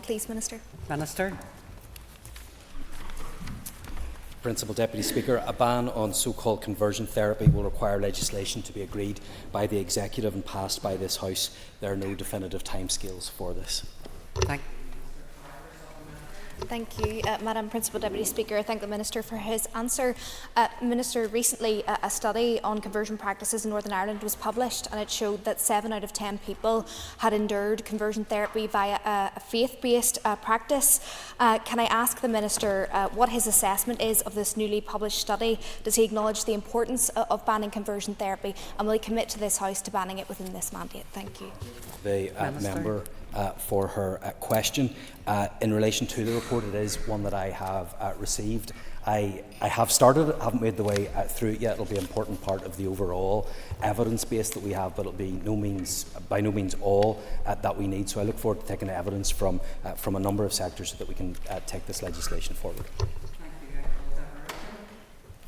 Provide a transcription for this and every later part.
Please, Minister. Minister. Principal Deputy Speaker, a ban on so-called conversion therapy will require legislation to be agreed by the Executive and passed by this House. There are no definitive timescales for this. Thank you, Madam Principal Deputy Speaker. I thank the Minister for his answer. Minister, recently a study on conversion practices in Northern Ireland was published, and it showed that 7 out of 10 people had endured conversion therapy via a faith-based practice. Can I ask the Minister what his assessment is of this newly published study? Does he acknowledge the importance of banning conversion therapy, and will he commit to this House to banning it within this mandate? Thank you. The member for her question. In relation to the report, it is one that I have received. I have started it, haven't made the way through it yet. It'll be an important part of the overall evidence base that we have, but it'll be by no means all that we need. So I look forward to taking evidence from a number of sectors so that we can take this legislation forward.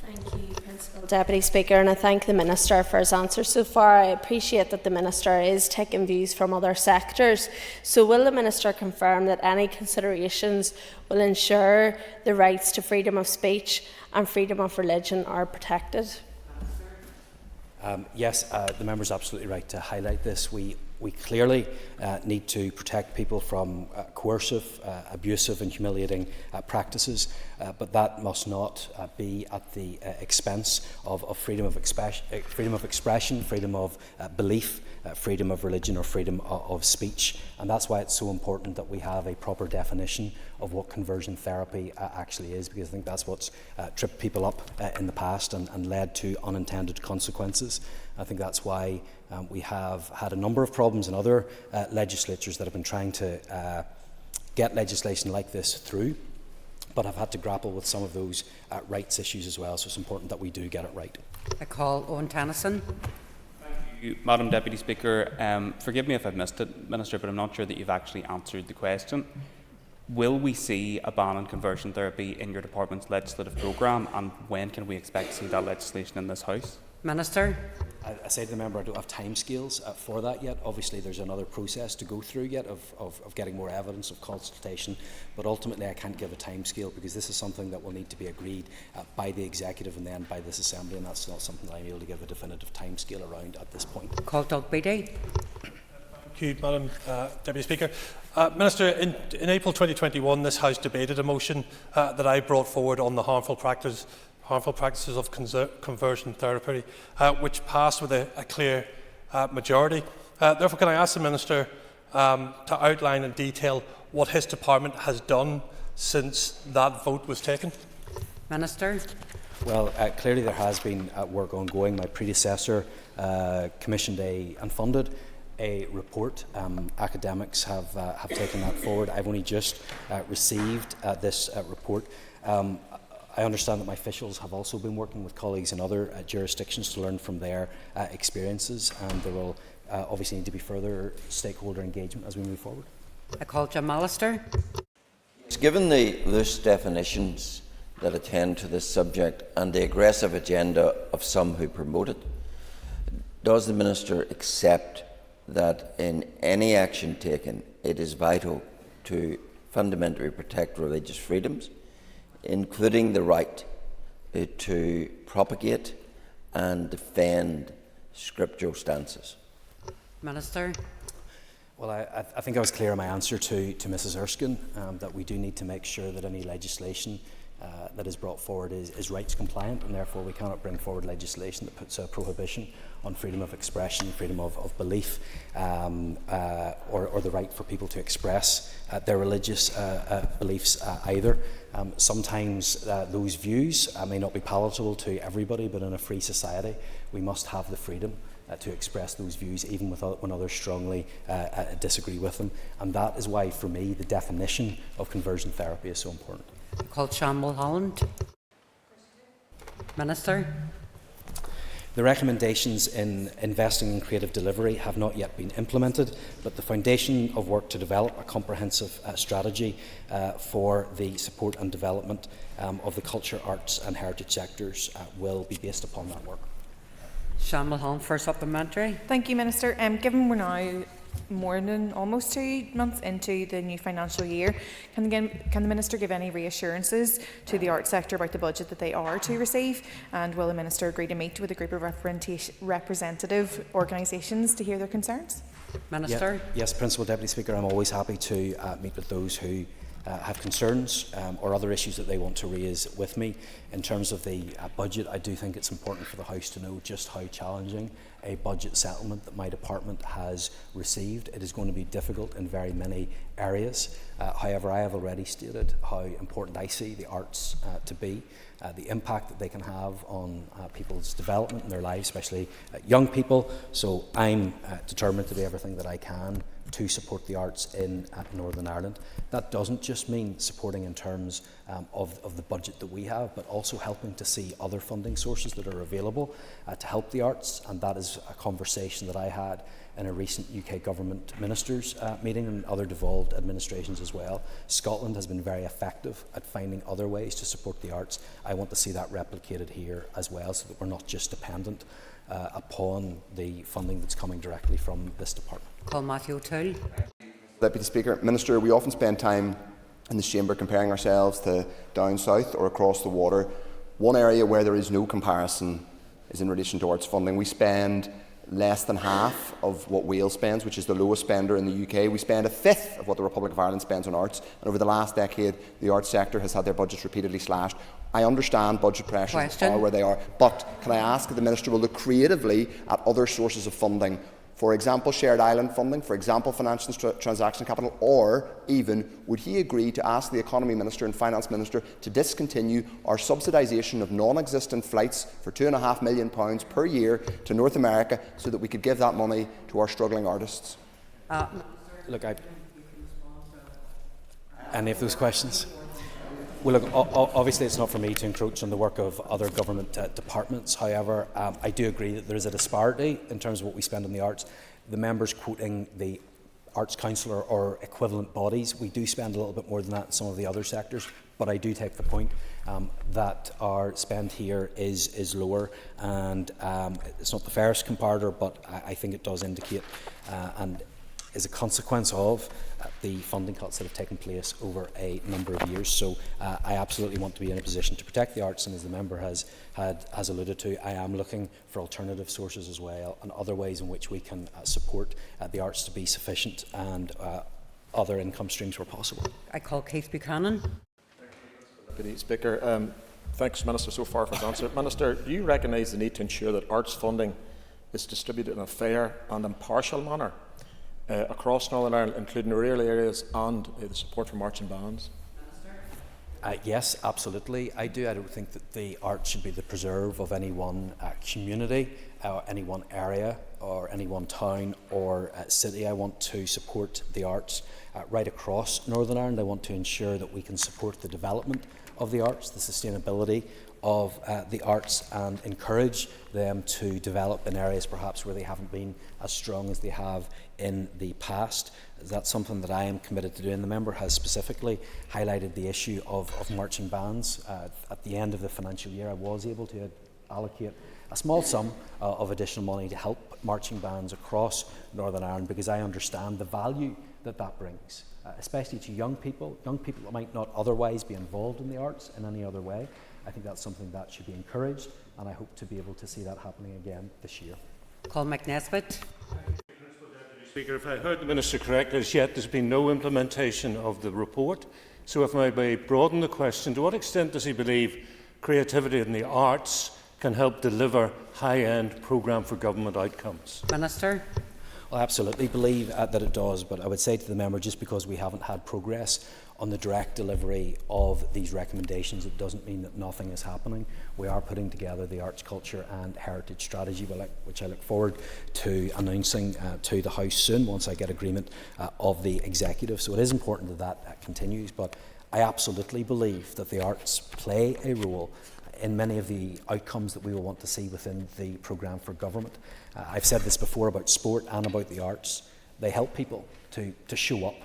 Thank you, Principal Deputy Speaker, and I thank the Minister for his answer so far. I appreciate that the Minister is taking views from other sectors. So will the Minister confirm that any considerations will ensure the rights to freedom of speech and freedom of religion are protected? Yes, the member is absolutely right to highlight this. We clearly need to protect people from coercive, abusive and humiliating practices, but that must not be at the expense of freedom of expression, freedom of belief, freedom of religion or freedom of speech. And that's why it's so important that we have a proper definition of what conversion therapy actually is, because I think that's what's tripped people up in the past and led to unintended consequences. I think that's why we have had a number of problems in other legislatures that have been trying to get legislation like this through, but have had to grapple with some of those rights issues as well. So it's important that we do get it right. I call Owen Tennyson. Thank you, Madam Deputy Speaker. Forgive me if I've missed it, Minister, but I'm not sure that you've actually answered the question. Will we see a ban on conversion therapy in your department's legislative programme, and when can we expect to see that legislation in this House? Minister. I say to the member, I don't have timescales for that yet. Obviously, there's another process to go through yet of getting more evidence, of consultation, but ultimately I can't give a timescale because this is something that will need to be agreed by the Executive and then by this Assembly, and that's not something that I'm able to give a definitive timescale around at this point. Call Doug Beattie. Thank you, Madam Deputy Speaker. Minister, in April 2021, this House debated a motion that I brought forward on the harmful practices of conversion therapy, which passed with a clear majority. Therefore, can I ask the Minister to outline in detail what his department has done since that vote was taken? Minister. Well, clearly there has been work ongoing. My predecessor commissioned and funded a report. Academics have taken that forward. I've only just received this report. I understand that my officials have also been working with colleagues in other jurisdictions to learn from their experiences, and there will obviously need to be further stakeholder engagement as we move forward. I call Jim Allister. Given the loose definitions that attend to this subject and the aggressive agenda of some who promote it, does the Minister accept that in any action taken it is vital to fundamentally protect religious freedoms, including the right to propagate and defend scriptural stances? Minister. Well, I think I was clear in my answer to Mrs Erskine that we do need to make sure that any legislation that is brought forward is rights compliant, and therefore we cannot bring forward legislation that puts a prohibition on freedom of expression, freedom of belief, or the right for people to express their religious beliefs either. Sometimes those views may not be palatable to everybody, but in a free society we must have the freedom to express those views even when others strongly disagree with them, and that is why for me the definition of conversion therapy is so important. Called Sean Mulholland. Minister. The recommendations in investing in creative delivery have not yet been implemented, but the foundation of work to develop a comprehensive strategy for the support and development of the culture, arts and heritage sectors will be based upon that work. Sean Mulholland for supplementary. Thank you, Minister. Given we're now more than almost 2 months into the new financial year. Can the Minister give any reassurances to the arts sector about the budget that they are to receive? And will the Minister agree to meet with a group of representative organisations to hear their concerns? Minister. Yes, Principal Deputy Speaker, I'm always happy to meet with those who have concerns or other issues that they want to raise with me. In terms of the budget, I do think it's important for the House to know just how challenging a budget settlement that my department has received. It is going to be difficult in very many areas. However, I have already stated how important I see the arts to be, the impact that they can have on people's development in their lives, especially young people. So I'm determined to do everything that I can to support the arts in Northern Ireland. That doesn't just mean supporting in terms of the budget that we have, but also helping to see other funding sources that are available to help the arts, and that is a conversation that I had in a recent UK Government Ministers meeting and other devolved administrations as well. Scotland has been very effective at finding other ways to support the arts. I want to see that replicated here as well, so that we're not just dependent upon the funding that's coming directly from this department. Call Matthew O'Toole. Deputy Speaker, Minister, we often spend time in this chamber comparing ourselves to down south or across the water. One area where there is no comparison is in relation to arts funding. We spend less than half of what Wales spends, which is the lowest spender in the UK. We spend a fifth of what the Republic of Ireland spends on arts, and over the last decade the arts sector has had their budgets repeatedly slashed. I understand budget pressures are where they are, but can I ask if the Minister will look creatively at other sources of funding, for example shared island funding, for example financial transaction capital, or even would he agree to ask the Economy Minister and Finance Minister to discontinue our subsidisation of non-existent flights for £2.5 million per year to North America so that we could give that money to our struggling artists? Look, any of those questions? Well, look, obviously it's not for me to encroach on the work of other government departments. However, I do agree that there is a disparity in terms of what we spend on the arts. The members quoting the Arts Council or equivalent bodies, we do spend a little bit more than that in some of the other sectors, but I do take the point that our spend here is lower, and it's not the fairest comparator, but I think it does indicate and is a consequence of the funding cuts that have taken place over a number of years. So I absolutely want to be in a position to protect the arts, and as the member has alluded to, I am looking for alternative sources as well and other ways in which we can support the arts to be sufficient and other income streams where possible. I call Keith Buchanan. Deputy Speaker, thanks Minister so far for his answer. Minister, do you recognise the need to ensure that arts funding is distributed in a fair and impartial manner across Northern Ireland, including rural areas and the support for marching bands? Yes, absolutely. I do. I don't think that the arts should be the preserve of any one community, or any one area, or any one town or city. I want to support the arts right across Northern Ireland. I want to ensure that we can support the development of the arts, the sustainability of the arts, and encourage them to develop in areas perhaps where they haven't been as strong as they have in the past. That's something that I am committed to doing. The member has specifically highlighted the issue of marching bands. At the end of the financial year, I was able to allocate a small sum of additional money to help marching bands across Northern Ireland, because I understand the value that that brings, especially to young people that might not otherwise be involved in the arts in any other way. I think that's something that should be encouraged, and I hope to be able to see that happening again this year. Call McNesbitt. Speaker, if I heard the Minister correctly, as yet there's been no implementation of the report. So if I may broaden the question, to what extent does he believe creativity in the arts can help deliver high-end programme for government outcomes? Minister. Well, I absolutely believe that it does, but I would say to the member, just because we haven't had progress on the direct delivery of these recommendations, it doesn't mean that nothing is happening. We are putting together the Arts, Culture and Heritage Strategy, which I look forward to announcing to the House soon once I get agreement of the Executive. So it is important that that continues, but I absolutely believe that the arts play a role in many of the outcomes that we will want to see within the programme for government. I've said this before about sport and about the arts. They help people to show up,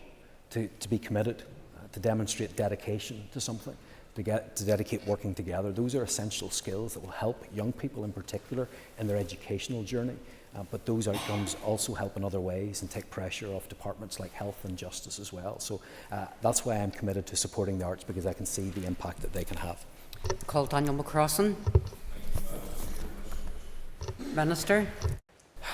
to be committed, to demonstrate dedication to something, to dedicate working together. Those are essential skills that will help young people in particular in their educational journey. but those outcomes also help in other ways and take pressure off departments like health and justice as well. So that's why I'm committed to supporting the arts, because I can see the impact that they can have. Call Daniel McCrossan. Minister.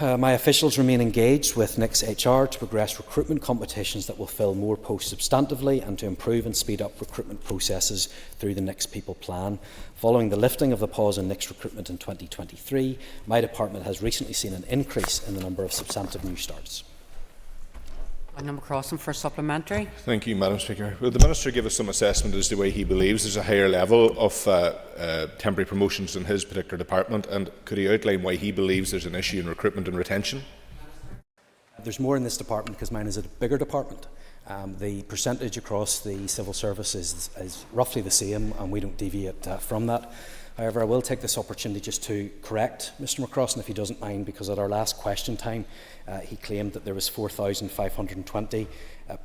My officials remain engaged with NICS HR to progress recruitment competitions that will fill more posts substantively and to improve and speed up recruitment processes through the NICS People Plan. Following the lifting of the pause on NICS recruitment in 2023, my department has recently seen an increase in the number of substantive new starts. Daniel McCrossan for supplementary. Thank you, Madam Speaker. Will the Minister give us some assessment as to why he believes there's a higher level of temporary promotions in his particular department, and could he outline why he believes there's an issue in recruitment and retention? There's more in this department because mine is a bigger department. The percentage across the civil service is roughly the same, and we don't deviate from that. However, I will take this opportunity just to correct Mr McCrossan, if he doesn't mind, because at our last question time he claimed that there was 4,520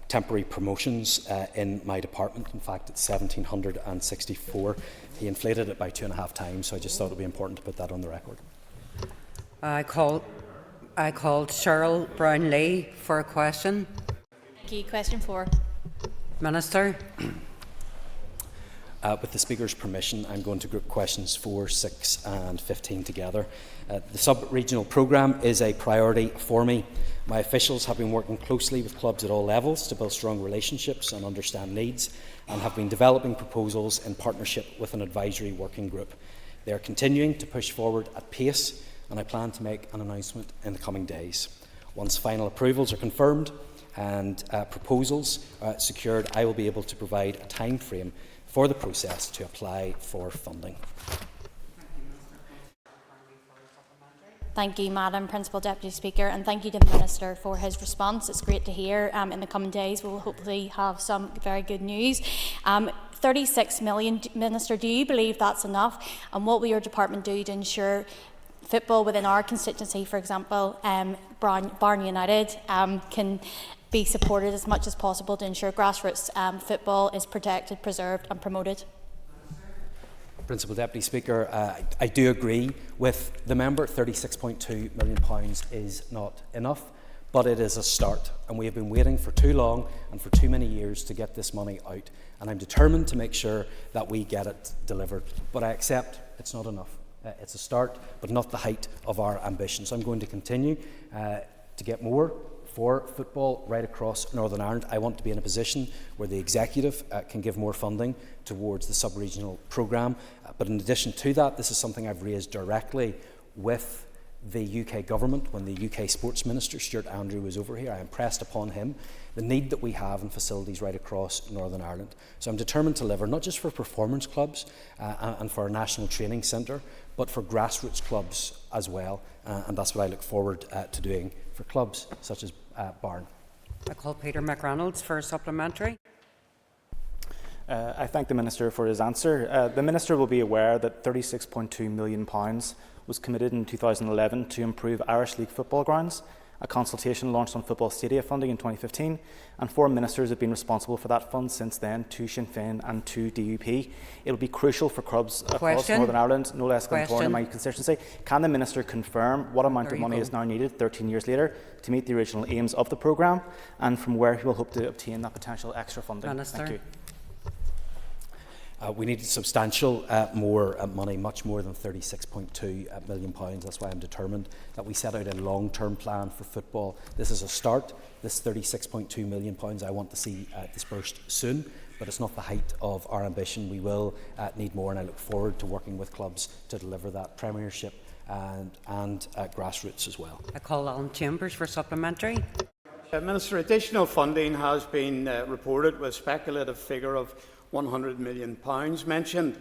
temporary promotions in my department. In fact, it's 1,764. He inflated it by 2.5 times, so I just thought it would be important to put that on the record. I called Cheryl Brown-Lee for a question. Thank you. Question 4. Minister. With the Speaker's permission, I'm going to group questions 4, 6 and 15 together. The sub-regional programme is a priority for me. My officials have been working closely with clubs at all levels to build strong relationships and understand needs, and have been developing proposals in partnership with an advisory working group. They are continuing to push forward at pace, and I plan to make an announcement in the coming days. Once final approvals are confirmed and proposals secured, I will be able to provide a time frame for the process to apply for funding. Thank you, Madam Principal Deputy Speaker, and thank you to the Minister for his response. It's great to hear. In the coming days, we will hopefully have some very good news. 36 million, Minister, do you believe that's enough? And what will your department do to ensure football within our constituency, for example, Barn United, can be supported as much as possible to ensure grassroots football is protected, preserved and promoted? Principal Deputy Speaker, I do agree with the member. £36.2 million is not enough, but it is a start, and we have been waiting for too long and for too many years to get this money out, and I'm determined to make sure that we get it delivered. But I accept it's not enough. It's a start, but not the height of our ambitions. I'm going to continue to get more for football right across Northern Ireland. I want to be in a position where the executive can give more funding towards the sub-regional programme. But in addition to that, this is something I've raised directly with the UK government when the UK Sports Minister, Stuart Andrew, was over here. I impressed upon him the need that we have in facilities right across Northern Ireland. So I'm determined to deliver, not just for performance clubs and for our national training centre, but for grassroots clubs as well. And that's what I look forward to doing for clubs such as Barn. I call Peter McReynolds for a supplementary. I thank the Minister for his answer. The Minister will be aware that £36.2 million was committed in 2011 to improve Irish League football grounds. A consultation launched on football stadia funding in 2015, and 4 ministers have been responsible for that fund since then, 2 Sinn Féin and 2 DUP. It will be crucial for clubs across Northern Ireland, no less than Torn in my constituency. Can the Minister confirm what amount of money is now needed 13 years later to meet the original aims of the programme, and from where he will hope to obtain that potential extra funding? Minister. Thank you. We needed substantial more money, much more than £36.2 million. That's why I'm determined that we set out a long-term plan for football. This is a start. This £36.2 million I want to see dispersed soon, but it's not the height of our ambition. We will need more, and I look forward to working with clubs to deliver that Premiership and grassroots as well. I call Alan Chambers for supplementary. Minister, additional funding has been reported with a speculative figure of £100 million mentioned.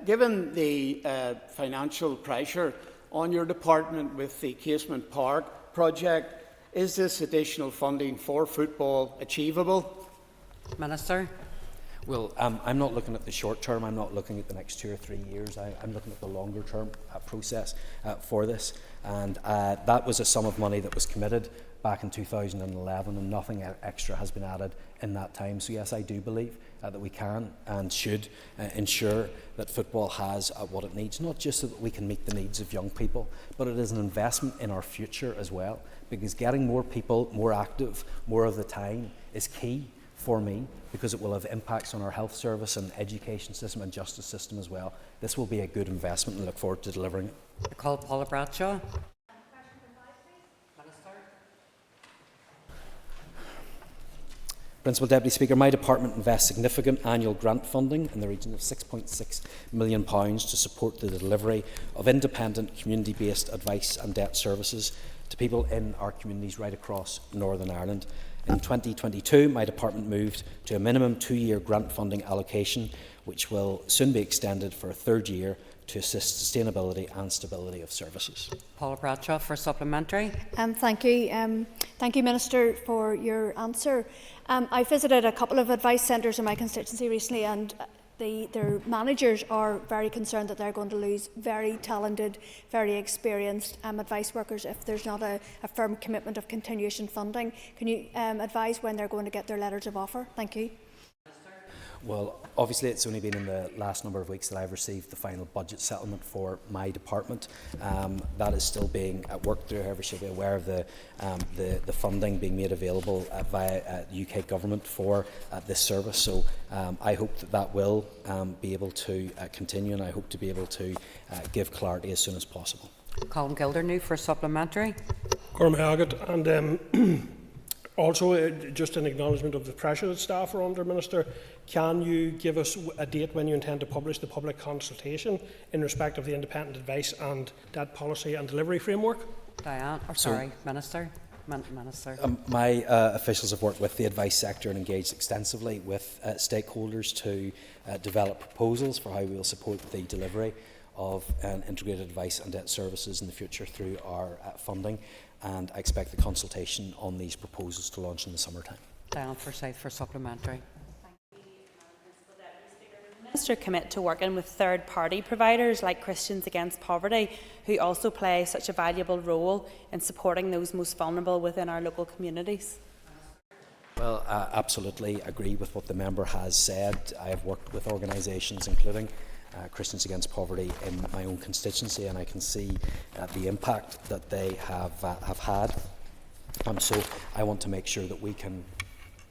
Given the financial pressure on your department with the Casement Park project, is this additional funding for football achievable? Minister. Well, I'm not looking at the short term. I'm not looking at the next 2 or 3 years. I'm looking at the longer term process for this. And that was a sum of money that was committed back in 2011, and nothing extra has been added in that time. So yes, I do believe that we can and should ensure that football has what it needs, not just so that we can meet the needs of young people, but it is an investment in our future as well, because getting more people more active more of the time is key for me, because it will have impacts on our health service and education system and justice system as well. This will be a good investment and look forward to delivering it. I call Paula Bradshaw. Principal Deputy Speaker, my department invests significant annual grant funding in the region of £6.6 million to support the delivery of independent, community-based advice and debt services to people in our communities right across Northern Ireland. In 2022, my department moved to a minimum 2-year grant funding allocation, which will soon be extended for a 3rd year to assist sustainability and stability of services. Paula Bradshaw for supplementary. Thank you, Minister, for your answer. I visited a couple of advice centres in my constituency recently, and their managers are very concerned that they're going to lose very talented, very experienced advice workers if there's not a firm commitment of continuation funding. Can you advise when they're going to get their letters of offer? Thank you. Well, obviously it's only been in the last number of weeks that I've received the final budget settlement for my department. That is still being worked through. However, she'll be aware of the funding being made available via the UK government for this service. So I hope that will be able to continue, and I hope to be able to give clarity as soon as possible. Colin Gildernew for supplementary. And also, just an acknowledgement of the pressure that staff are under, Minister, can you give us a date when you intend to publish the public consultation in respect of the independent advice and debt policy and delivery framework? Diane, Minister. My officials have worked with the advice sector and engaged extensively with stakeholders to develop proposals for how we will support the delivery of an integrated advice and debt services in the future through our funding, and I expect the consultation on these proposals to launch in the summertime. Diane Forsyth for supplementary. Minister commit to working with third-party providers like Christians Against Poverty, who also play such a valuable role in supporting those most vulnerable within our local communities? Well, I absolutely agree with what the member has said. I have worked with organisations including Christians Against Poverty in my own constituency, and I can see the impact that they have had. So I want to make sure that we can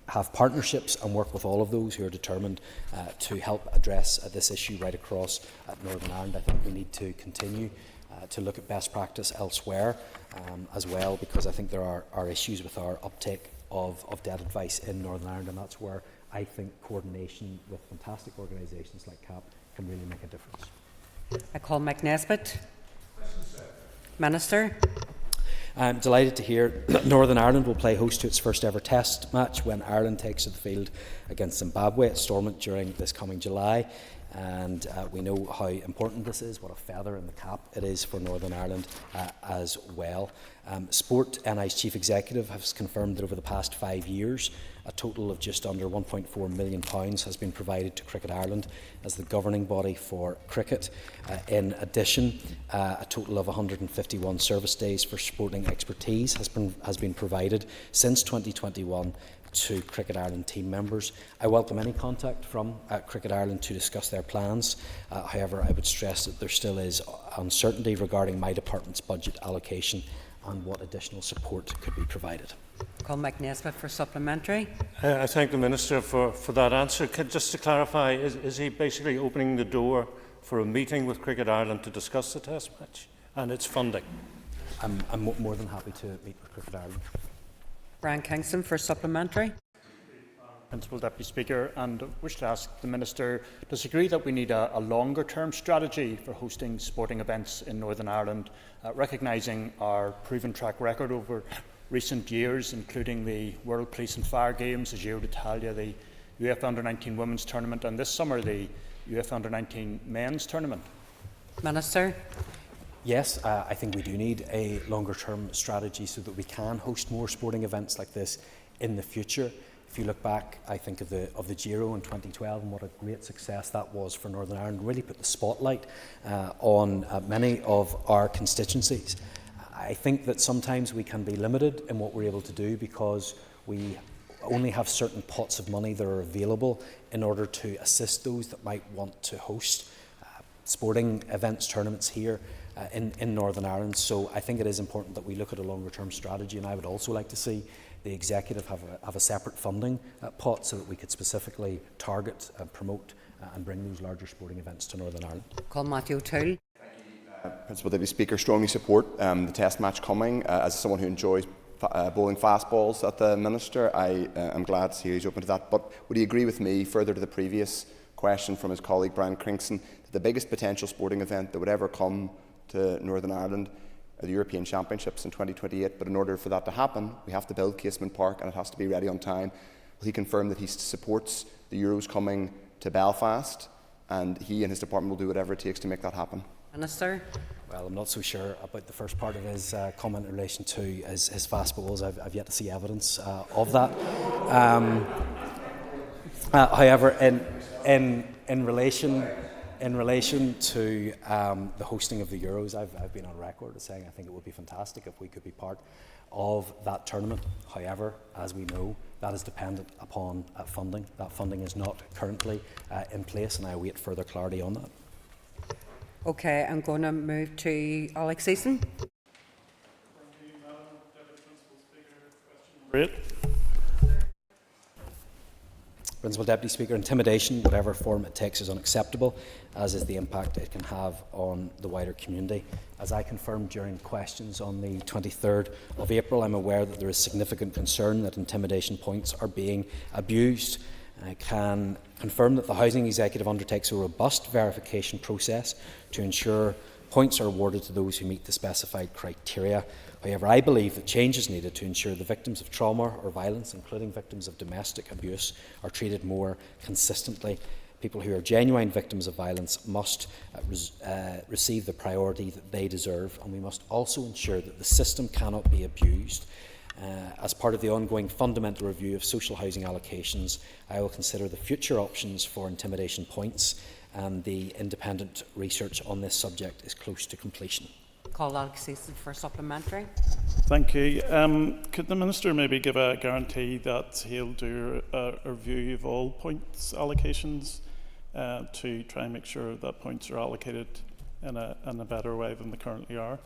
have partnerships and work with all of those who are determined to help address this issue right across Northern Ireland. I think we need to continue to look at best practice elsewhere as well, because I think there are issues with our uptake of debt advice in Northern Ireland, and that's where I think coordination with fantastic organisations like CAP can really make a difference. I call Mike Nesbitt. Minister. I'm delighted to hear that Northern Ireland will play host to its first ever test match when Ireland takes to the field against Zimbabwe at Stormont during this coming July. And we know how important this is, what a feather in the cap it is for Northern Ireland as well. Sport NI's Chief Executive has confirmed that over the past 5 years, a total of just under £1.4 million has been provided to Cricket Ireland as the governing body for cricket. In addition, a total of 151 service days for sporting expertise has been provided since 2021 to Cricket Ireland team members. I welcome any contact from Cricket Ireland to discuss their plans. However, I would stress that there still is uncertainty regarding my department's budget allocation and what additional support could be provided. Call Mike Nesbitt for supplementary. I thank the Minister for that answer. Just to clarify, is he basically opening the door for a meeting with Cricket Ireland to discuss the test match and its funding? I'm more than happy to meet with Cricket Ireland. Brian Kingston for supplementary. Principal Deputy Speaker, and wish to ask the Minister, does he agree that we need a longer-term strategy for hosting sporting events in Northern Ireland, recognising our proven track record over recent years, including the World Police and Fire Games, the Giro d'Italia, the UEFA Under-19 Women's Tournament, and this summer the UEFA Under-19 Men's Tournament? Minister. Yes, I think we do need a longer-term strategy so that we can host more sporting events like this in the future. If you look back, I think of the Giro in 2012 and what a great success that was for Northern Ireland, really put the spotlight on many of our constituencies. I think that sometimes we can be limited in what we're able to do because we only have certain pots of money that are available in order to assist those that might want to host sporting events, tournaments here in Northern Ireland. So I think it is important that we look at a longer term strategy, and I would also like to see the executive have a separate funding pot so that we could specifically target and promote and bring those larger sporting events to Northern Ireland. Call Matthew O'Toole. Principal Deputy Speaker, strongly support the test match coming. As someone who enjoys bowling fastballs at the Minister, I am glad to hear he's open to that. But would he agree with me, further to the previous question from his colleague Brian Crinkson, that the biggest potential sporting event that would ever come to Northern Ireland are the European Championships in 2028, but in order for that to happen, we have to build Casement Park and it has to be ready on time? Will he confirm that he supports the Euros coming to Belfast, and he and his department will do whatever it takes to make that happen? Minister. Well, I'm not so sure about the first part of his comment in relation to his fastballs. I've yet to see evidence of that. However, in relation to the hosting of the Euros, I've been on record as saying I think it would be fantastic if we could be part of that tournament. However, as we know, that is dependent upon funding. That funding is not currently in place, and I await further clarity on that. Okay, I'm going to move to Alex Eason. Great. Principal Deputy Speaker, intimidation, whatever form it takes, is unacceptable, as is the impact it can have on the wider community. As I confirmed during questions on the 23rd of April, I'm aware that there is significant concern that intimidation points are being abused. I can confirm that the Housing Executive undertakes a robust verification process to ensure points are awarded to those who meet the specified criteria. However, I believe that change is needed to ensure the victims of trauma or violence, including victims of domestic abuse, are treated more consistently. People who are genuine victims of violence must receive the priority that they deserve, and we must also ensure that the system cannot be abused. As part of the ongoing fundamental review of social housing allocations, I will consider the future options for intimidation points, and the independent research on this subject is close to completion. Call Alex Eason for supplementary. Thank you. Could the Minister maybe give a guarantee that he'll do a review of all points allocations to try and make sure that points are allocated in a better way than they currently are?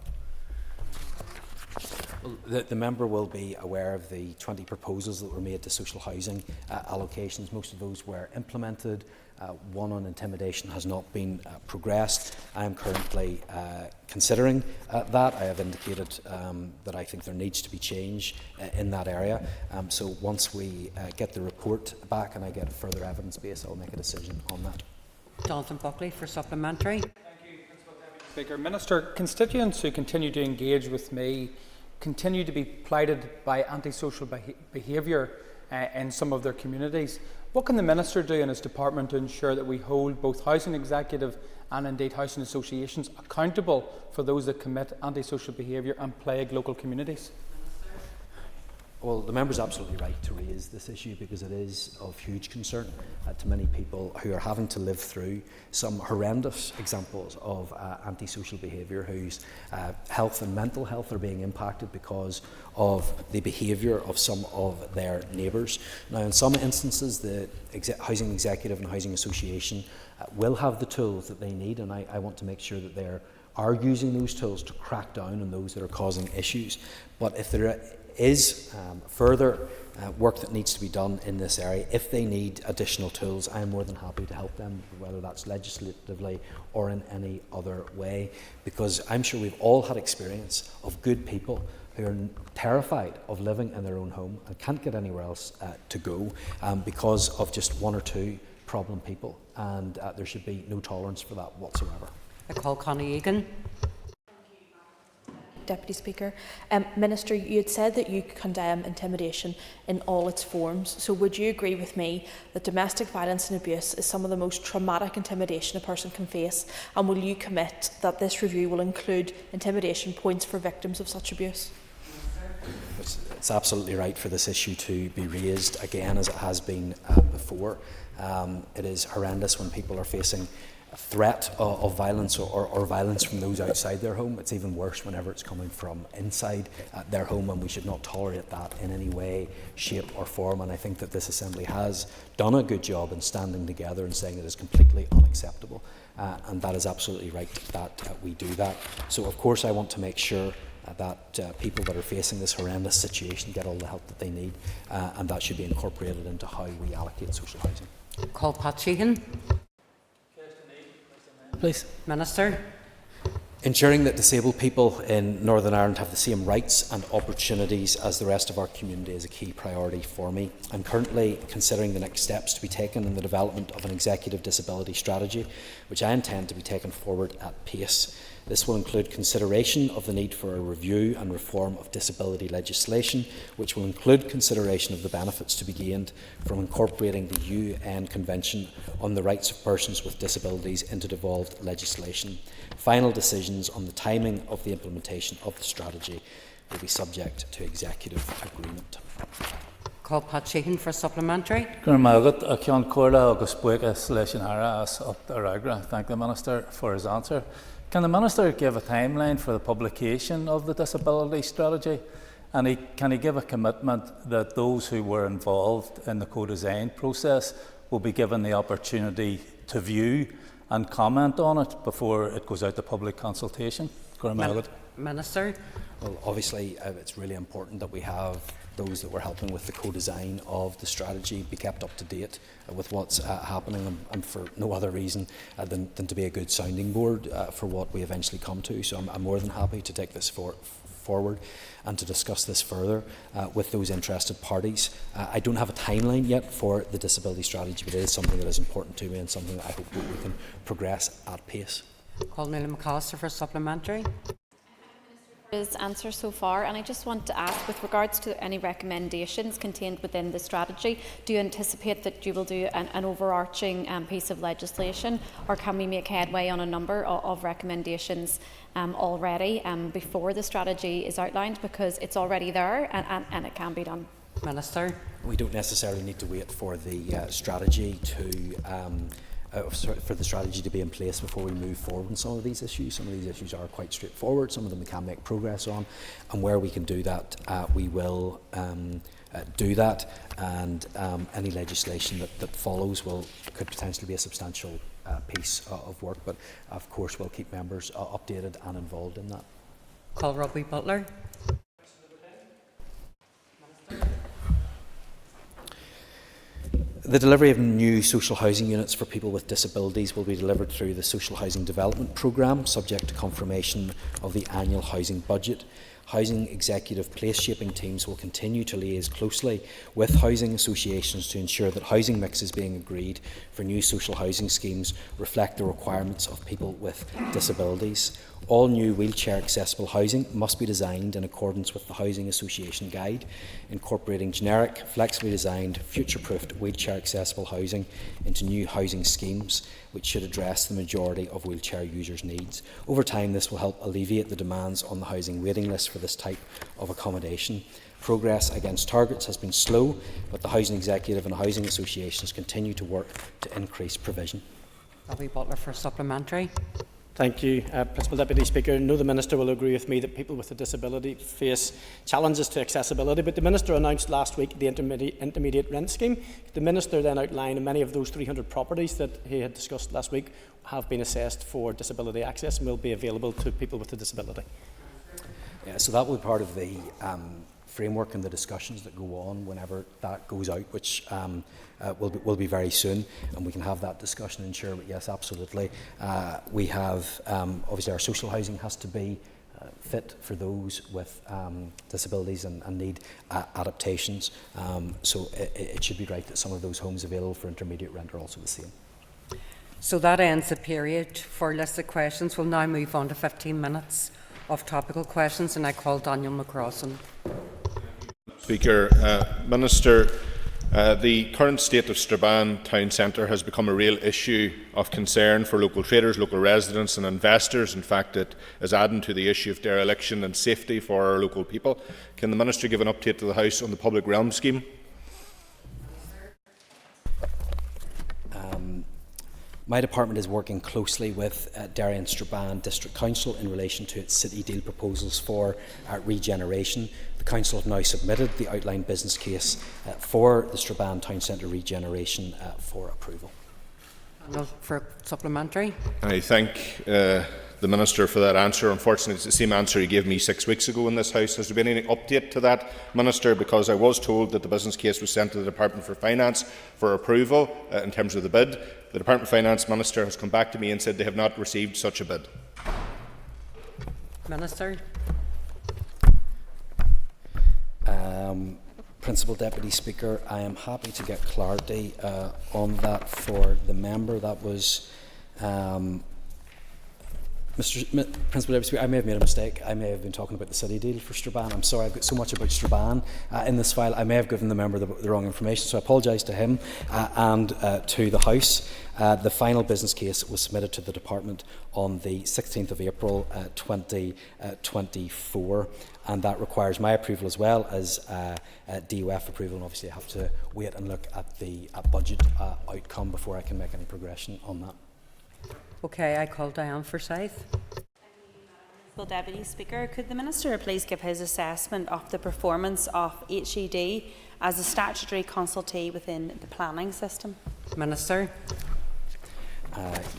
Well, the member will be aware of the 20 proposals that were made to social housing allocations. Most of those were implemented. One on intimidation has not been progressed. I am currently considering that. I have indicated that I think there needs to be change in that area. So once we get the report back and I get a further evidence base, I'll make a decision on that. Jonathan Buckley for supplementary. Thank you, Principal Deputy Speaker. Minister, constituents who continue to engage with me continue to be plighted by antisocial behaviour in some of their communities. What can the Minister do in his department to ensure that we hold both housing executive and indeed housing associations accountable for those that commit antisocial behaviour and plague local communities? Well, the member is absolutely right to raise this issue because it is of huge concern to many people who are having to live through some horrendous examples of antisocial behaviour, whose health and mental health are being impacted because of the behaviour of some of their neighbours. Now, in some instances, the Housing Executive and Housing Association will have the tools that they need, and I want to make sure that they are using those tools to crack down on those that are causing issues. But if there is further work that needs to be done in this area, if they need additional tools, I am more than happy to help them, whether that's legislatively or in any other way, because I'm sure we've all had experience of good people who are terrified of living in their own home and can't get anywhere else to go because of just one or two problem people, and there should be no tolerance for that whatsoever. I call Connie Egan. Deputy Speaker. Minister, you had said that you condemn intimidation in all its forms. So would you agree with me that domestic violence and abuse is some of the most traumatic intimidation a person can face? And will you commit that this review will include intimidation points for victims of such abuse? It's absolutely right for this issue to be raised again, as it has been before. It is horrendous when people are facing threat of violence or violence from those outside their home. It's even worse whenever it's coming from inside their home, and we should not tolerate that in any way, shape or form. And I think that this Assembly has done a good job in standing together and saying it is completely unacceptable, and that is absolutely right that we do that. So of course I want to make sure that people that are facing this horrendous situation get all the help that they need, and that should be incorporated into how we allocate social housing. Call Pat Sheehan. Please. Minister. Ensuring that disabled people in Northern Ireland have the same rights and opportunities as the rest of our community is a key priority for me. I'm currently considering the next steps to be taken in the development of an executive disability strategy, which I intend to be taken forward at pace. This will include consideration of the need for a review and reform of disability legislation, which will include consideration of the benefits to be gained from incorporating the UN Convention on the Rights of Persons with Disabilities into devolved legislation. Final decisions on the timing of the implementation of the strategy will be subject to executive agreement. Call Pat Sheehan for supplementary. Thank the Minister for his answer. Can the Minister give a timeline for the publication of the disability strategy? And can he give a commitment that those who were involved in the co-design process will be given the opportunity to view and comment on it before it goes out to public consultation? Minister. Well, obviously, it's really important that we have those that were helping with the co-design of the strategy be kept up to date with what's happening, and for no other reason than to be a good sounding board for what we eventually come to. So I'm more than happy to take this forward and to discuss this further with those interested parties. I don't have a timeline yet for the disability strategy, but it is something that is important to me and something that I hope that we can progress at pace. Call Neil McAllister for supplementary. His answer so far, and I just want to ask, with regards to any recommendations contained within the strategy, do you anticipate that you will do an overarching piece of legislation, or can we make headway on a number of recommendations already before the strategy is outlined, because it's already there and it can be done? Minister. We don't necessarily need to wait for the strategy for the strategy to be in place before we move forward on some of these issues. Some of these issues are quite straightforward, some of them we can make progress on, and where we can do that, we will do that, and any legislation that follows could potentially be a substantial piece of work, but of course we'll keep members updated and involved in that. Call Robbie Butler. The delivery of new social housing units for people with disabilities will be delivered through the Social Housing Development Programme, subject to confirmation of the annual housing budget. Housing executive place shaping teams will continue to liaise closely with housing associations to ensure that housing mixes being agreed for new social housing schemes reflect the requirements of people with disabilities. All new wheelchair accessible housing must be designed in accordance with the Housing Association Guide, incorporating generic, flexibly designed, future-proofed wheelchair accessible housing into new housing schemes, which should address the majority of wheelchair users' needs. Over time, this will help alleviate the demands on the housing waiting list for this type of accommodation. Progress against targets has been slow, but the Housing Executive and housing associations continue to work to increase provision. Robbie Butler for supplementary. Thank you, Principal Deputy Speaker. I know the Minister will agree with me that people with a disability face challenges to accessibility, but the Minister announced last week the intermediate rent scheme. The Minister then outlined many of those 300 properties that he had discussed last week have been assessed for disability access and will be available to people with a disability. Yeah, so that will be part of the framework and the discussions that go on whenever that goes out, which will be very soon, and we can have that discussion and ensure. But yes, absolutely, we have obviously our social housing has to be fit for those with disabilities and need adaptations. So it should be right that some of those homes available for intermediate rent are also the same. So that ends the period for listed questions. We'll now move on to 15 minutes of topical questions, and I call Daniel McCrossan. Speaker, Minister, the current state of Strabane town centre has become a real issue of concern for local traders, local residents and investors. In fact, it is adding to the issue of dereliction and safety for our local people. Can the Minister give an update to the House on the public realm scheme? My department is working closely with Derry and Strabane District Council in relation to its city deal proposals for regeneration. The Council have now submitted the outlined business case for the Strabane Town Centre regeneration for approval. For supplementary. I thank the Minister for that answer. Unfortunately, it's the same answer he gave me 6 weeks ago in this House. Has there been any update to that, Minister? Because I was told that the business case was sent to the Department for Finance for approval in terms of the bid. The Department of Finance Minister has come back to me and said they have not received such a bid. Minister. Principal Deputy Speaker, I am happy to get clarity on that for the member. That was Principal Deputy Speaker, I may have made a mistake. I may have been talking about the city deal for Strabane. I'm sorry, I've got so much about Strabane in this file. I may have given the member the wrong information, so I apologise to him and to the House. The final business case was submitted to the Department on the 16th of April 2024, and that requires my approval as well as DOF approval, and obviously I have to wait and look at the budget outcome before I can make any progression on that. Okay, I call Diane Forsyth. Well, Deputy Speaker, could the Minister please give his assessment of the performance of HED as a statutory consultee within the planning system? Minister.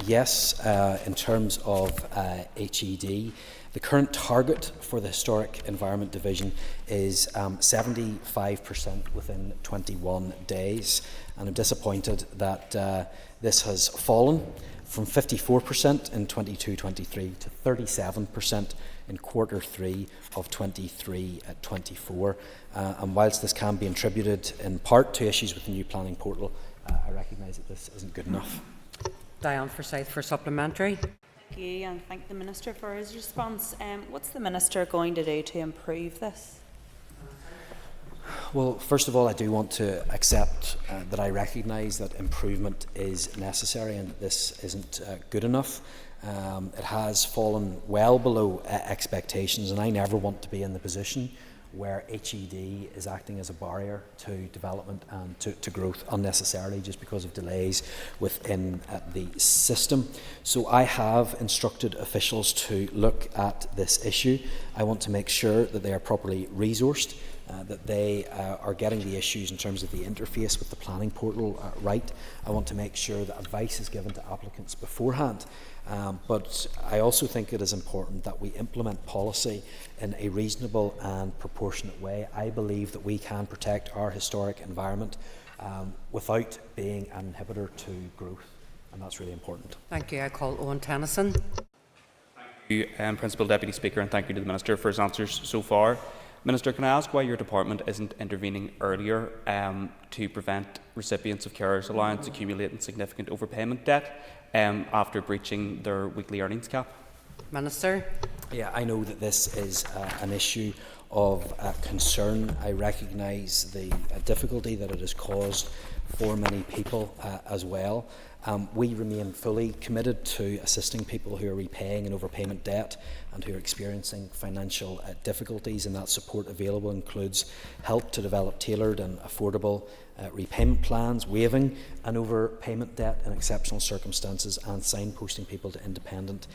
Yes, in terms of HED, the current target for the Historic Environment Division is 75% within 21 days, and I'm disappointed that this has fallen from 54% in 22-23 to 37% in Q3 of 23-24. And whilst this can be attributed in part to issues with the new planning portal, I recognise that this isn't good enough. Diane Forsyth for supplementary. Thank you, and thank the Minister for his response. What's the Minister going to do to improve this? Well, first of all, I do want to accept that I recognise that improvement is necessary and that this isn't good enough. It has fallen well below expectations, and I never want to be in the position where HED is acting as a barrier to development and to growth unnecessarily just because of delays within the system. So I have instructed officials to look at this issue. I want to make sure that they are properly resourced, that they are getting the issues in terms of the interface with the planning portal right. I want to make sure that advice is given to applicants beforehand. But I also think it is important that we implement policy in a reasonable and proportionate way. I believe that we can protect our historic environment without being an inhibitor to growth, and that's really important. Thank you. I call Owen Tennyson. Thank you, Principal Deputy Speaker, and thank you to the Minister for his answers so far. Minister, can I ask why your department isn't intervening earlier to prevent recipients of carers allowance accumulating significant overpayment debt after breaching their weekly earnings cap? Minister. Yeah, I know that this is an issue of concern. I recognise the difficulty that it has caused for many people as well. We remain fully committed to assisting people who are repaying an overpayment debt and who are experiencing financial difficulties, and that support available includes help to develop tailored and affordable repayment plans, waiving an overpayment debt in exceptional circumstances, and signposting people to independent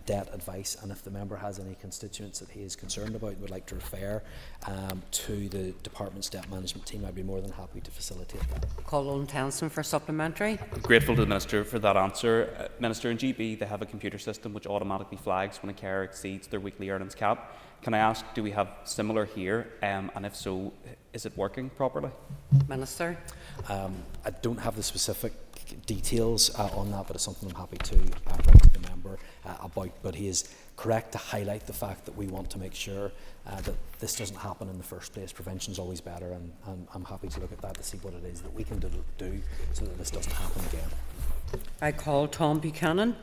debt advice. And if the member has any constituents that he is concerned about and would like to refer to the department's debt management team, I'd be more than happy to facilitate that. Call Owen Tennyson for supplementary. Grateful to the Minister for that answer. Minister, in GB they have a computer system which automatically flags when a carer exceeds their weekly earnings cap. Can I ask, do we have similar here, and if so, is it working properly? Minister. I don't have the specific details on that, but it's something I'm happy to write to the member about. But he is correct to highlight the fact that we want to make sure that this doesn't happen in the first place. Prevention is always better, and I'm happy to look at that to see what it is that we can do so that this doesn't happen again. I call Tom Buchanan.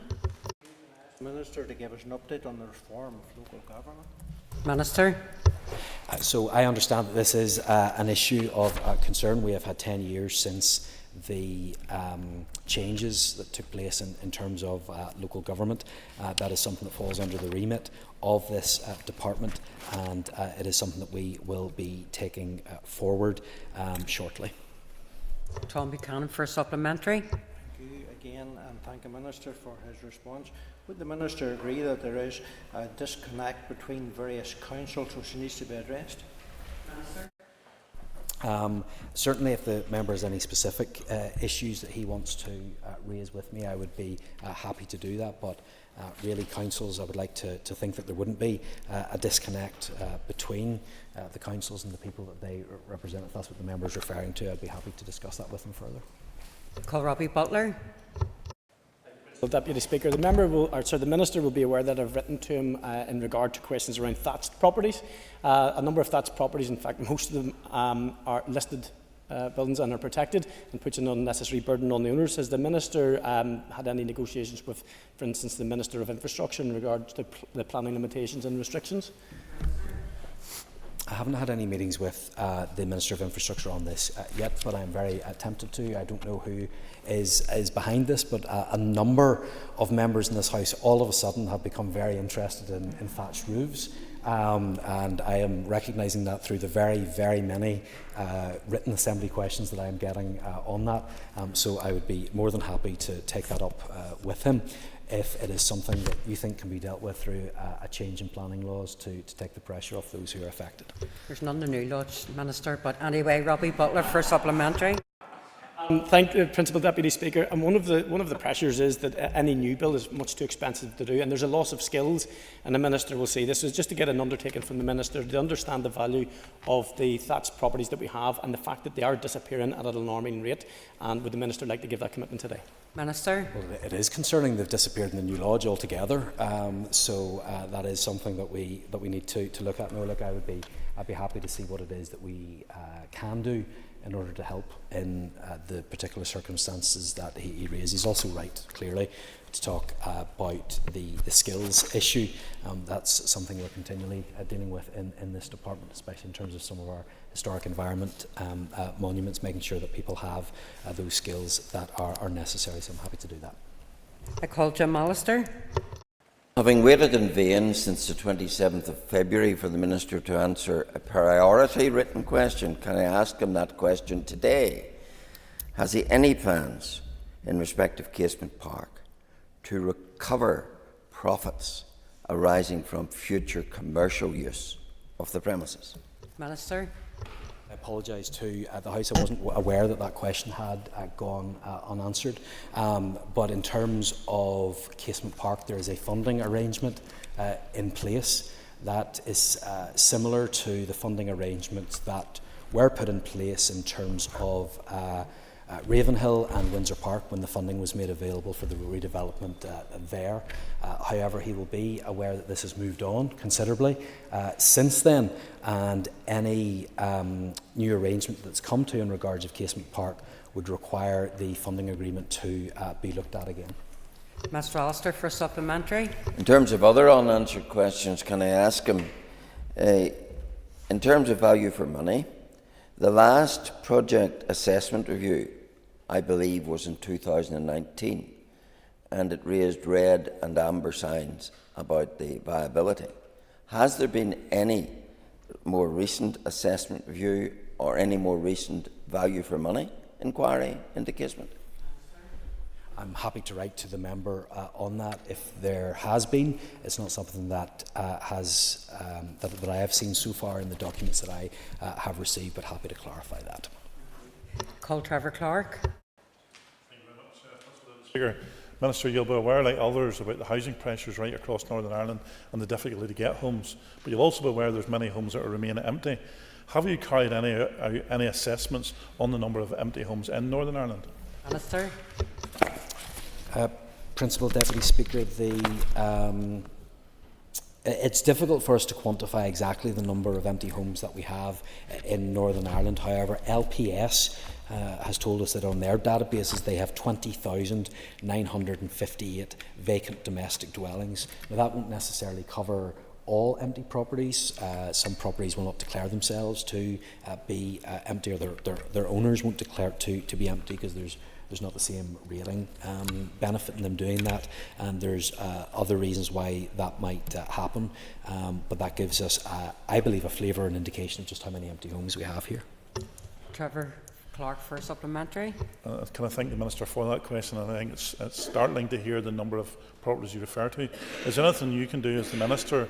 Minister to give us an update on the reform of local government. Minister. So I understand that this is an issue of concern. We have had 10 years since the changes that took place in terms of local government. That is something that falls under the remit of this department, and it is something that we will be taking forward shortly. Tom Buchanan for supplementary. Thank you. again and thank the Minister for his response. Would the Minister agree that there is a disconnect between various councils which needs to be addressed? Certainly, if the member has any specific issues that he wants to raise with me, I would be happy to do that. But really, councils, I would like to think that there wouldn't be a disconnect between the councils and the people that they represent. If that's what the member is referring to, I'd be happy to discuss that with him further. Call Robbie Butler. Deputy Speaker, the Minister will be aware that I've written to him in regard to questions around thatched properties. A number of thatched properties, in fact most of them are listed buildings and are protected, and puts an unnecessary burden on the owners. Has the Minister had any negotiations with, for instance, the Minister of Infrastructure in regard to the planning limitations and restrictions? I haven't had any meetings with the Minister of Infrastructure on this yet, but I'm very tempted to. I don't know who is behind this, but a number of members in this House all of a sudden have become very interested in thatched roofs. And I am recognising that through the very, very many written Assembly questions that I am getting on that. So I would be more than happy to take that up with him if it is something that you think can be dealt with through a change in planning laws to take the pressure off those who are affected. There's none the new laws, Minister, but anyway, Robbie Butler for supplementary. Thank you, Principal Deputy Speaker. And one of the pressures is that any new build is much too expensive to do, and there's a loss of skills. And the Minister will see this. So just to get an undertaking from the Minister to understand the value of the thatched properties that we have and the fact that they are disappearing at an alarming rate. And would the Minister like to give that commitment today? Minister. Well, it is concerning they've disappeared in the new lodge altogether. So that is something that we need to look at. No, look, I'd be happy to see what it is that we can do in order to help in the particular circumstances that he raised. He's also right, clearly, to talk about the skills issue. That's something we're continually dealing with in this department, especially in terms of some of our historic environment monuments, making sure that people have those skills that are necessary. So I'm happy to do that. I call Jim Allister. Having waited in vain since the 27th of February for the Minister to answer a priority written question, can I ask him that question today? Has he any plans in respect of Casement Park to recover profits arising from future commercial use of the premises? Minister. I apologise to the House. I wasn't aware that question had gone unanswered. But in terms of Casement Park, there is a funding arrangement in place that is similar to the funding arrangements that were put in place in terms of Ravenhill and Windsor Park when the funding was made available for the redevelopment there. However, he will be aware that this has moved on considerably since then, and any new arrangement that's come to in regards of Casement Park would require the funding agreement to be looked at again. Mr. Allister for supplementary. In terms of other unanswered questions, can I ask him, in terms of value for money, the last project assessment review, I believe, was in 2019, and it raised red and amber signs about the viability. Has there been any more recent assessment review or any more recent value for money inquiry into Casement? I'm happy to write to the member on that. If there has been, it's not something that that I have seen so far in the documents that I have received, but happy to clarify that. Call Trevor Clark. Thank you very much, Speaker. Minister, you'll be aware, like others, about the housing pressures right across Northern Ireland and the difficulty to get homes. But you'll also be aware there's many homes that remain empty. Have you carried any assessments on the number of empty homes in Northern Ireland? Minister. Principal Deputy Speaker, it's difficult for us to quantify exactly the number of empty homes that we have in Northern Ireland. However, LPS has told us that on their databases they have 20,958 vacant domestic dwellings. Now, that won't necessarily cover all empty properties. Some properties will not declare themselves to be empty, or their owners won't declare it to be empty because there's not the same rating benefit in them doing that, and there's other reasons why that might happen, but that gives us, I believe, a flavour and indication of just how many empty homes we have here. Trevor Clark for a supplementary. Can I thank the Minister for that question? I think it's startling to hear the number of properties you refer to. Is there anything you can do as the Minister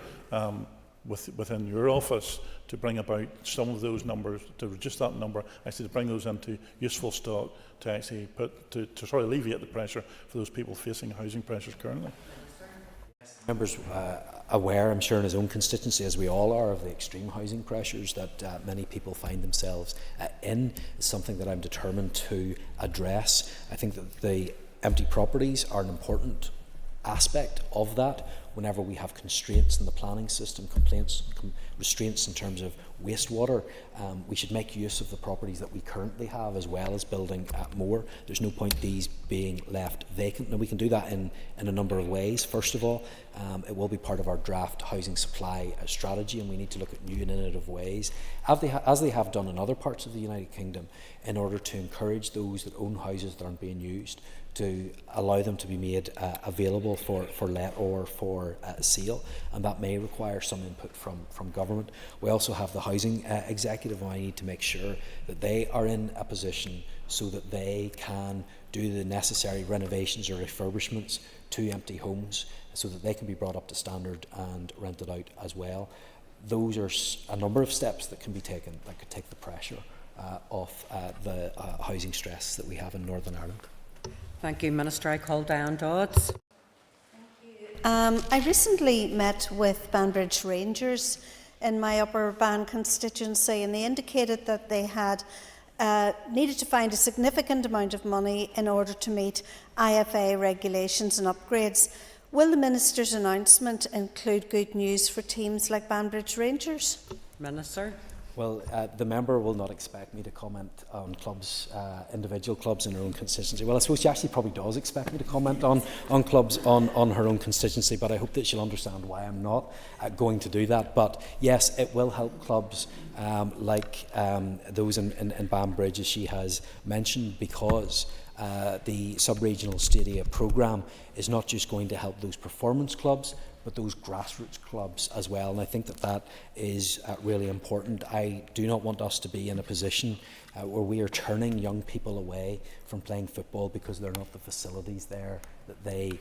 within your office to bring about some of those numbers, to reduce that number, actually to bring those into useful stock, to actually to sort of alleviate the pressure for those people facing housing pressures currently? Members aware, I'm sure, in his own constituency, as we all are, of the extreme housing pressures that many people find themselves in. Is something that I'm determined to address. I think that the empty properties are an important aspect of that. Whenever we have constraints in the planning system, restraints in terms of wastewater, we should make use of the properties that we currently have, as well as building more. There's no point these being left vacant. Now, we can do that in a number of ways. First of all, it will be part of our draft housing supply strategy, and we need to look at new and innovative ways, as they have done in other parts of the United Kingdom, in order to encourage those that own houses that aren't being used to allow them to be made available for let or for sale, and that may require some input from government. We also have the housing executive, and I need to make sure that they are in a position so that they can do the necessary renovations or refurbishments to empty homes, so that they can be brought up to standard and rented out as well. Those are a number of steps that can be taken that could take the pressure off the housing stress that we have in Northern Ireland. Thank you, Minister. I call Diane Dodds. I recently met with Banbridge Rangers in my Upper Ban constituency, and they indicated that they had needed to find a significant amount of money in order to meet IFA regulations and upgrades. Will the Minister's announcement include good news for teams like Banbridge Rangers? Minister. Well, the member will not expect me to comment on clubs, individual clubs in her own constituency. Well, I suppose she actually probably does expect me to comment on clubs on her own constituency, but I hope that she'll understand why I'm not going to do that. But yes, it will help clubs like those in Banbridge, as she has mentioned, because the sub-regional stadia programme is not just going to help those performance clubs, but those grassroots clubs as well. And I think that is really important. I do not want us to be in a position where we are turning young people away from playing football because there are not the facilities there that they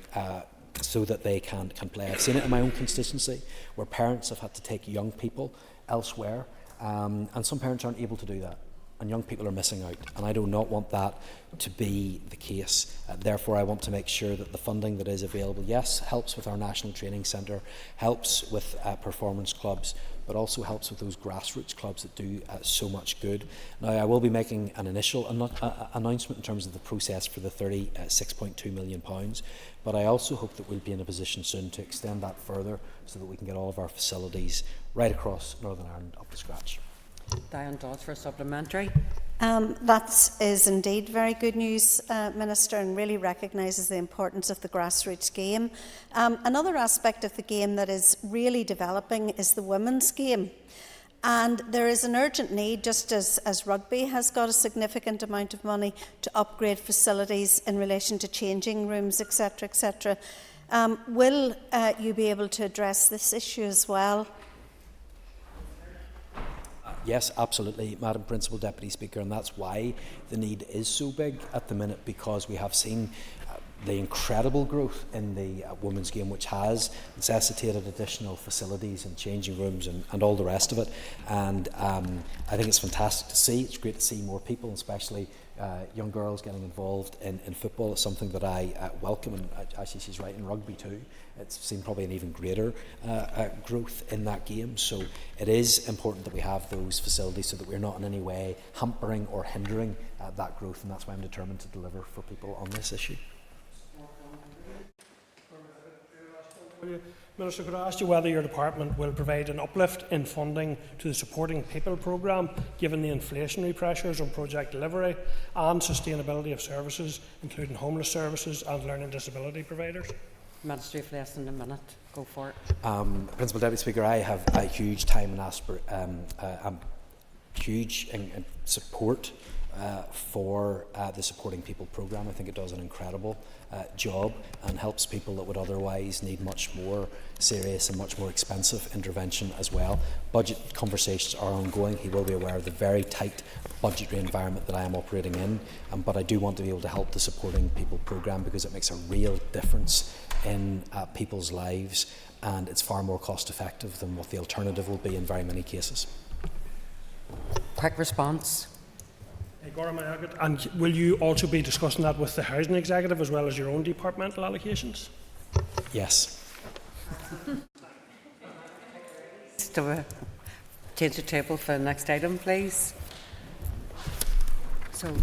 so that they can play. I've seen it in my own constituency where parents have had to take young people elsewhere, and some parents aren't able to do that, and young people are missing out, and I do not want that to be the case. Therefore, I want to make sure that the funding that is available, yes, helps with our National Training Centre, helps with performance clubs, but also helps with those grassroots clubs that do so much good. Now, I will be making an initial announcement in terms of the process for the £36.2 million, but I also hope that we'll be in a position soon to extend that further so that we can get all of our facilities right across Northern Ireland up to scratch. Diane Dodds for a supplementary. That is indeed very good news, Minister, and really recognises the importance of the grassroots game. Another aspect of the game that is really developing is the women's game. And there is an urgent need, just as rugby has got a significant amount of money to upgrade facilities in relation to changing rooms, etc., etc. Will you be able to address this issue as well? Yes, absolutely, Madam Principal Deputy Speaker, and that's why the need is so big at the minute, because we have seen the incredible growth in the women's game, which has necessitated additional facilities and changing rooms and all the rest of it. And I think it's fantastic to see. It's great to see more people, especially young girls, getting involved in football. It's something that I welcome, and actually she's right, in rugby too. It's seen probably an even greater growth in that game. So it is important that we have those facilities so that we're not in any way hampering or hindering that growth, and that's why I'm determined to deliver for people on this issue. Minister, could I ask you whether your department will provide an uplift in funding to the Supporting People programme, given the inflationary pressures on project delivery and sustainability of services, including homeless services and learning disability providers? Minister, if less than a minute, go for it. Principal Deputy Speaker, I have a huge time and huge support for the Supporting People programme. I think it does an incredible job and helps people that would otherwise need much more serious and much more expensive intervention as well. Budget conversations are ongoing. He will be aware of the very tight budgetary environment that I am operating in, but I do want to be able to help the Supporting People programme because it makes a real difference in people's lives, and it's far more cost effective than what the alternative will be in very many cases. Quick response. And will you also be discussing that with the Housing Executive as well as your own departmental allocations? Yes. Change the table for the next item, please. So